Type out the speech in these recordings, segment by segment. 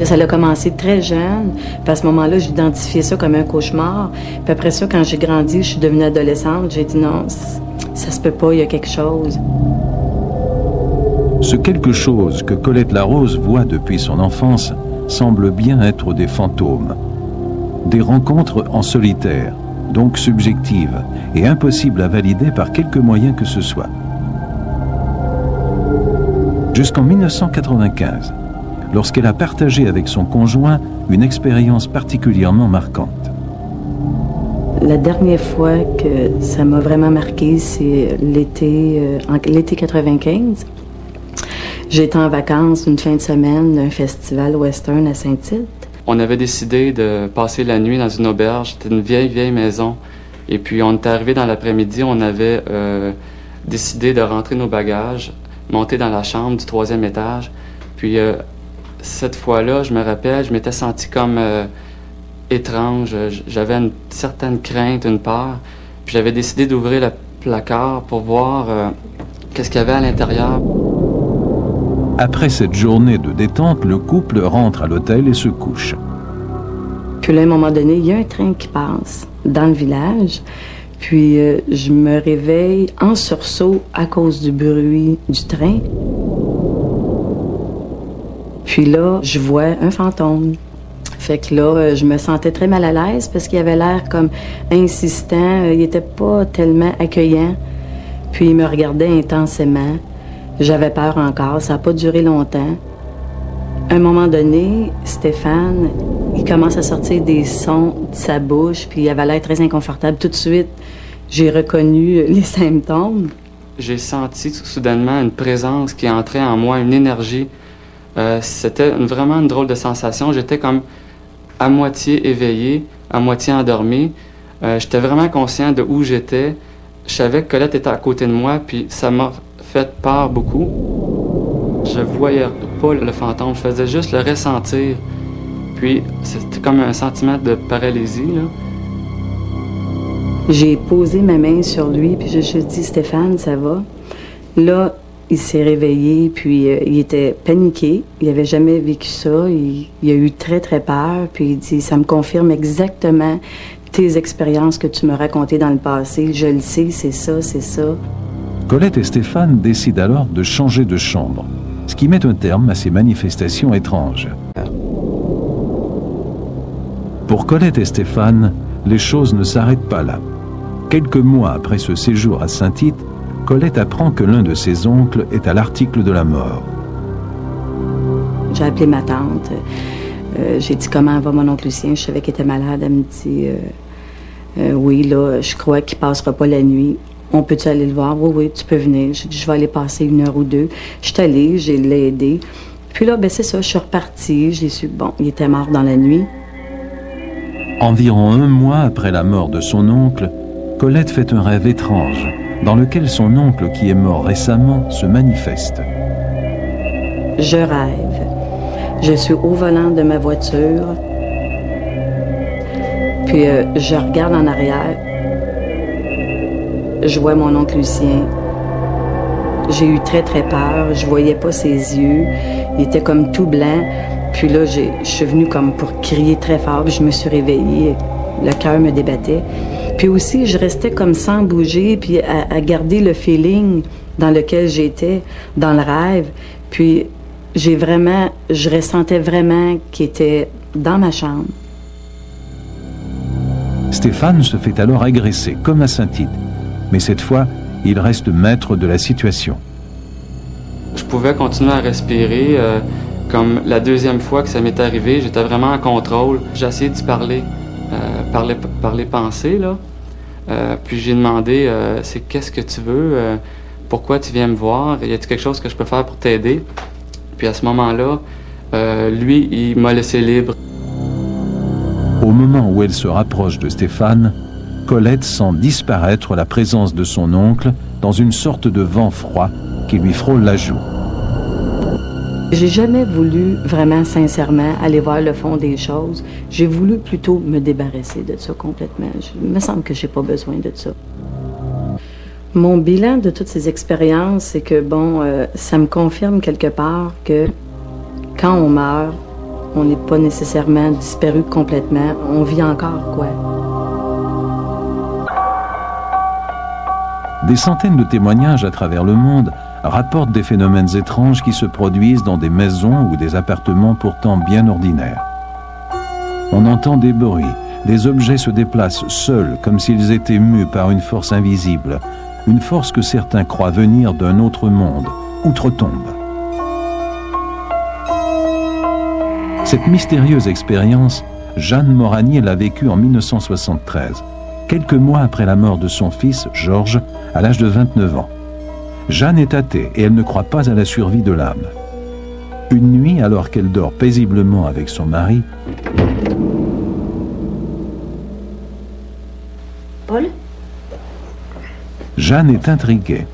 Ça a commencé très jeune, puis à ce moment-là, j'identifiais ça comme un cauchemar. Puis après ça, quand j'ai grandi, je suis devenue adolescente, j'ai dit non, ça se peut pas, il y a quelque chose. Ce quelque chose que Colette Larose voit depuis son enfance semble bien être des fantômes. Des rencontres en solitaire, donc subjectives et impossibles à valider par quelque moyen que ce soit. Jusqu'en 1995, lorsqu'elle a partagé avec son conjoint une expérience particulièrement marquante. La dernière fois que ça m'a vraiment marqué, c'est l'été 95. J'étais en vacances une fin de semaine d'un festival western à Saint-Tite. On avait décidé de passer la nuit dans une auberge. C'était une vieille maison. Et puis on est arrivé dans l'après-midi, on avait décidé de rentrer nos bagages, monter dans la chambre du 3e étage. Puis cette fois-là, je me rappelle, je m'étais senti comme étrange. J'avais une certaine crainte, une peur. Puis j'avais décidé d'ouvrir le placard pour voir qu'est-ce qu'il y avait à l'intérieur. Après cette journée de détente, le couple rentre à l'hôtel et se couche. Puis là, à un moment donné, il y a un train qui passe dans le village. Puis je me réveille en sursaut à cause du bruit du train. Puis là, je vois un fantôme. Fait que là, je me sentais très mal à l'aise parce qu'il avait l'air comme insistant. Il était pas tellement accueillant. Puis il me regardait intensément. J'avais peur encore. Ça n'a pas duré longtemps. À un moment donné, Stéphane, il commence à sortir des sons de sa bouche, puis il avait l'air très inconfortable. Tout de suite, j'ai reconnu les symptômes. J'ai senti soudainement une présence qui entrait en moi, une énergie. C'était vraiment une drôle de sensation. J'étais comme à moitié éveillé, à moitié endormi. J'étais vraiment conscient de où j'étais. Je savais que Colette était à côté de moi, puis ça m'a fait peur beaucoup. Je voyais pas le fantôme, je faisais juste le ressentir. Puis c'était comme un sentiment de paralysie, là. J'ai posé ma main sur lui, puis je lui ai dit « Stéphane, ça va? » Là, il s'est réveillé, puis il était paniqué. Il n'avait jamais vécu ça. Il a eu très, très peur. Puis il dit « Ça me confirme exactement tes expériences que tu m'as racontées dans le passé. Je le sais, c'est ça, c'est ça. » Colette et Stéphane décident alors de changer de chambre, ce qui met un terme à ces manifestations étranges. Pour Colette et Stéphane, les choses ne s'arrêtent pas là. Quelques mois après ce séjour à Saint-Tite, Colette apprend que l'un de ses oncles est à l'article de la mort. J'ai appelé ma tante. J'ai dit comment va mon oncle Lucien. Je savais qu'il était malade. Elle me dit oui, là, je crois qu'il passera pas la nuit. On peut-tu aller le voir? Oui, oui, tu peux venir. J'ai dit, je vais aller passer 1 heure ou 2. Je suis allée, j'ai l'aidé. Puis là, ben c'est ça, je suis repartie. J'ai su, bon, il était mort dans la nuit. Environ 1 mois après la mort de son oncle, Colette fait un rêve étrange, dans lequel son oncle qui est mort récemment se manifeste. Je rêve. Je suis au volant de ma voiture. Puis je regarde en arrière. Je vois mon oncle Lucien. J'ai eu très, très peur. Je voyais pas ses yeux. Il était comme tout blanc. Puis là, je suis venue comme pour crier très fort. Puis je me suis réveillée. Le cœur me débattait. Puis aussi, je restais comme sans bouger, puis à garder le feeling dans lequel j'étais, dans le rêve. Puis je ressentais vraiment qu'il était dans ma chambre. Stéphane se fait alors agresser, comme à Saint-Tite. Mais cette fois, il reste maître de la situation. Je pouvais continuer à respirer. Comme la 2e fois que ça m'est arrivé, j'étais vraiment en contrôle. J'ai essayé d'y parler, par les pensées, là. Puis j'ai demandé, c'est qu'est-ce que tu veux? Pourquoi tu viens me voir? Y a-t-il quelque chose que je peux faire pour t'aider? Puis à ce moment-là, lui, il m'a laissé libre. Au moment où elle se rapproche de Stéphane, Colette sent disparaître la présence de son oncle dans une sorte de vent froid qui lui frôle la joue. J'ai jamais voulu vraiment, sincèrement, aller voir le fond des choses. J'ai voulu plutôt me débarrasser de ça complètement. Il me semble que j'ai pas besoin de ça. Mon bilan de toutes ces expériences, c'est que, bon, ça me confirme quelque part que quand on meurt, On n'est pas nécessairement disparu complètement. On vit encore, quoi. Des centaines de témoignages à travers le monde rapportent des phénomènes étranges qui se produisent dans des maisons ou des appartements pourtant bien ordinaires. On entend des bruits, des objets se déplacent seuls comme s'ils étaient mus par une force invisible, une force que certains croient venir d'un autre monde, outre-tombe. Cette mystérieuse expérience, Jeanne Moranier l'a vécue en 1973, quelques mois après la mort de son fils, Georges, à l'âge de 29 ans. Jeanne est athée et elle ne croit pas à la survie de l'âme. Une nuit, alors qu'elle dort paisiblement avec son mari, Paul ? Jeanne est intriguée.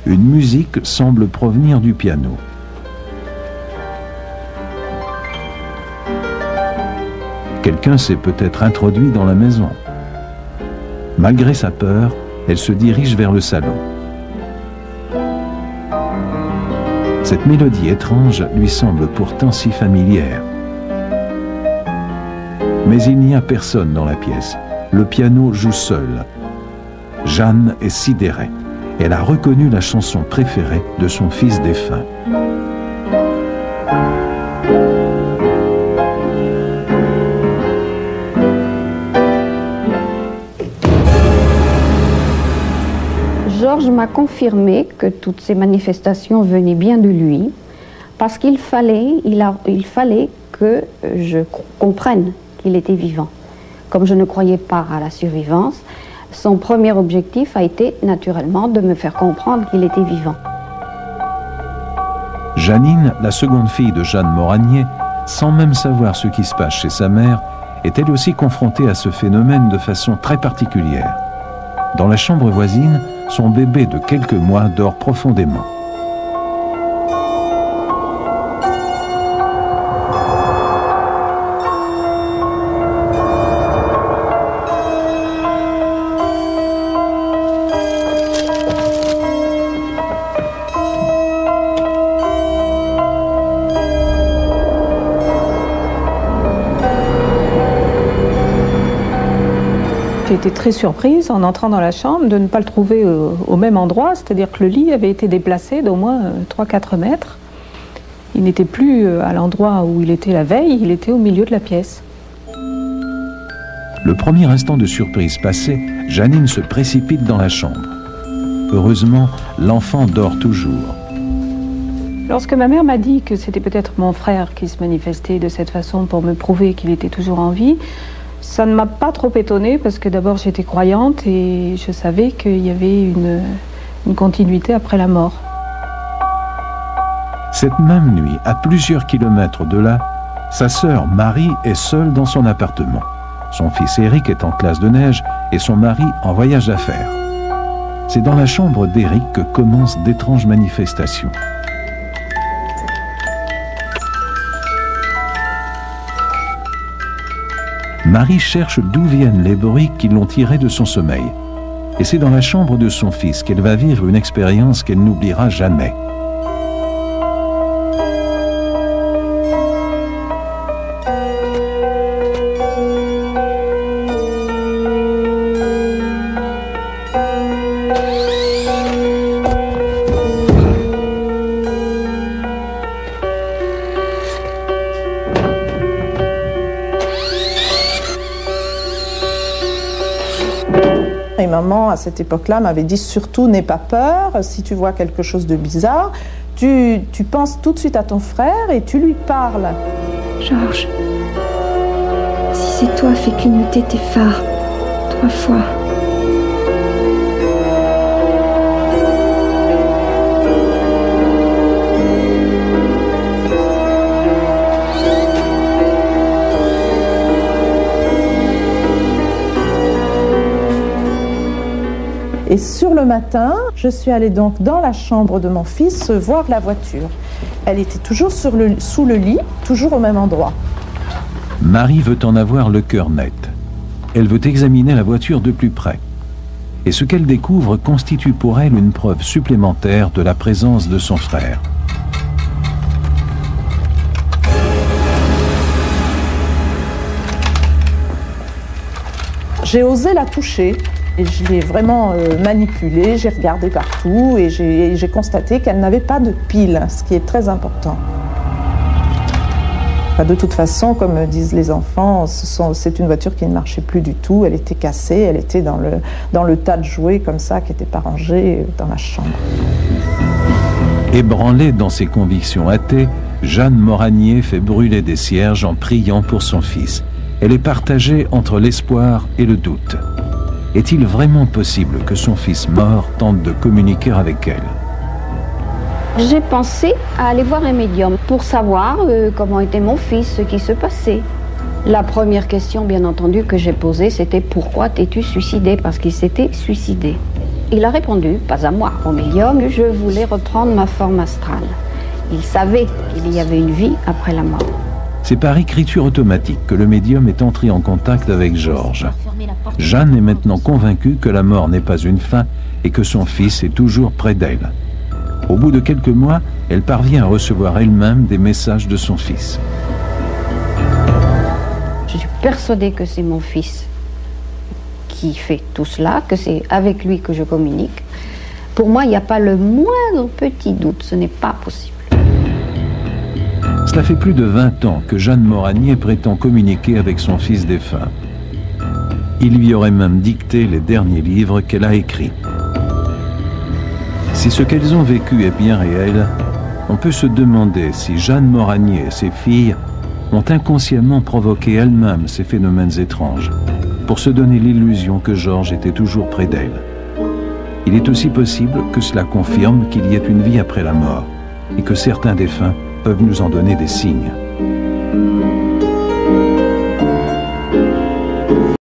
Une musique semble provenir du piano. Quelqu'un s'est peut-être introduit dans la maison. Malgré sa peur, elle se dirige vers le salon. Cette mélodie étrange lui semble pourtant si familière. Mais il n'y a personne dans la pièce. Le piano joue seul. Jeanne est sidérée. Elle a reconnu la chanson préférée de son fils défunt. Georges m'a confirmé que toutes ces manifestations venaient bien de lui, parce qu'il fallait que je comprenne qu'il était vivant. Comme je ne croyais pas à la survivance, son premier objectif a été naturellement de me faire comprendre qu'il était vivant. Janine, la seconde fille de Jeanne Moranier, sans même savoir ce qui se passe chez sa mère, est elle aussi confrontée à ce phénomène de façon très particulière. Dans la chambre voisine, son bébé de quelques mois dort profondément. J'ai été très surprise en entrant dans la chambre de ne pas le trouver au même endroit, c'est-à-dire que le lit avait été déplacé d'au moins 3-4 mètres. Il n'était plus à l'endroit où il était la veille, il était au milieu de la pièce. Le premier instant de surprise passé, Janine se précipite dans la chambre. Heureusement, l'enfant dort toujours. Lorsque ma mère m'a dit que c'était peut-être mon frère qui se manifestait de cette façon pour me prouver qu'il était toujours en vie, ça ne m'a pas trop étonnée parce que d'abord j'étais croyante et je savais qu'il y avait une continuité après la mort. Cette même nuit, à plusieurs kilomètres de là, sa sœur Marie est seule dans son appartement. Son fils Éric est en classe de neige et son mari en voyage d'affaires. C'est dans la chambre d'Éric que commencent d'étranges manifestations. Marie cherche d'où viennent les bruits qui l'ont tirée de son sommeil. Et c'est dans la chambre de son fils qu'elle va vivre une expérience qu'elle n'oubliera jamais. Et maman, à cette époque-là, m'avait dit surtout n'aie pas peur, si tu vois quelque chose de bizarre, tu penses tout de suite à ton frère et tu lui parles. Georges, si c'est toi, fais clignoter tes phares 3 fois. Et sur le matin, je suis allée donc dans la chambre de mon fils voir la voiture. Elle était toujours sous le lit, toujours au même endroit. Marie veut en avoir le cœur net. Elle veut examiner la voiture de plus près. Et ce qu'elle découvre constitue pour elle une preuve supplémentaire de la présence de son frère. j'ai osé la toucher et je l'ai vraiment manipulée, j'ai regardé partout et j'ai constaté qu'elle n'avait pas de pile, ce qui est très important. De toute façon, comme disent les enfants, c'est une voiture qui ne marchait plus du tout, elle était cassée, elle était dans le tas de jouets comme ça qui n'étaient pas rangés dans la chambre. Ébranlée dans ses convictions athées, Jeanne Moranier fait brûler des cierges en priant pour son fils. Elle est partagée entre l'espoir et le doute. Est-il vraiment possible que son fils mort tente de communiquer avec elle ? J'ai pensé à aller voir un médium pour savoir comment était mon fils, ce qui se passait. La première question, bien entendu, que j'ai posée, c'était « Pourquoi t'es-tu suicidé ?» Parce qu'il s'était suicidé. Il a répondu, pas à moi, au médium, je voulais reprendre ma forme astrale. Il savait qu'il y avait une vie après la mort. C'est par écriture automatique que le médium est entré en contact avec Georges. Jeanne est maintenant convaincue que la mort n'est pas une fin et que son fils est toujours près d'elle. Au bout de quelques mois, elle parvient à recevoir elle-même des messages de son fils. Je suis persuadée que c'est mon fils qui fait tout cela, que c'est avec lui que je communique. Pour moi, il n'y a pas le moindre petit doute, ce n'est pas possible. Cela fait plus de 20 ans que Jeanne Moranier prétend communiquer avec son fils défunt. Il lui aurait même dicté les derniers livres qu'elle a écrits. Si ce qu'elles ont vécu est bien réel, on peut se demander si Jeanne Moranier et ses filles ont inconsciemment provoqué elles-mêmes ces phénomènes étranges, pour se donner l'illusion que Georges était toujours près d'elles. Il est aussi possible que cela confirme qu'il y ait une vie après la mort, et que certains défunts peuvent nous en donner des signes.